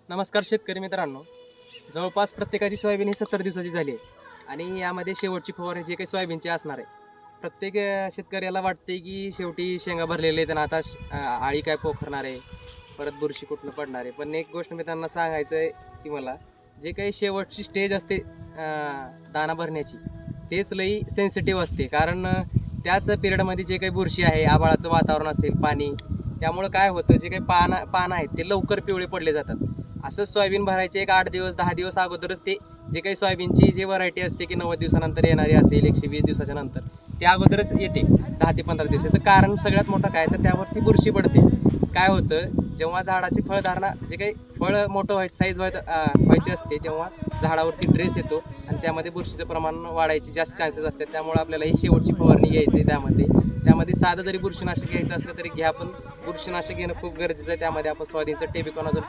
नमस्कार शेतकरी मित्रांनो. जवळपास प्रत्येकाची सोयाबीन ही 70 दिवसाची झाली आहे आणि यामध्ये शेवटची फवारणी जे काही सोयाबीनची असणार आहे. प्रत्येक शेतकऱ्याला वाटते की शेवटी शेंगा भरलेले आहेत आणि आता आळी काय पोखरणार आहे, परत बुरशी कुठनं पडणार आहे. पण एक गोष्ट मी त्यांना सांगायचं आहे की मला जे काही शेवटची स्टेज असते दाणा भरण्याची, तेच लई सेन्सिटिव्ह असते. कारण त्याच पिरियडमध्ये जे काही बुरशी आहे, आभाळाचं वातावरण असेल, पाणी, त्यामुळं काय होतं, जे काही पानं आहेत ते लवकर पिवळे पडले जातात. असं सोयाबीन भरायचे एक 8 दिवस 10 दिवस अगोदरच ते जे काही सोयाबीनची जी व्हरायटी असते की 90 दिवसानंतर येणारी असेल, 120 दिवसाच्या नंतर, ते अगोदरच येते 10 ते 15 दिवस. याचं कारण सगळ्यात मोठं काय, तर त्यावरती बुरशी पडते. काय होतं, जेव्हा झाडाची फळधारणा जे काही फळ मोठं व्हायचं साईज व्हायची असते, तेव्हा झाडावरती ड्रेस येतो आणि त्यामध्ये बुरशीचं प्रमाण वाढायचे जास्त चान्सेस असतात. त्यामुळे आपल्याला ही शेवटची फवारणी घ्यायची आहे. त्यामध्ये साधं जरी बुरशीनाशक घ्यायचं असलं तरी घ्या, पण बुरशीनाशक घेणं खूप गरजेचं आहे. त्यामध्ये आपण सोयाबीनचं टेबिकॉनाझोल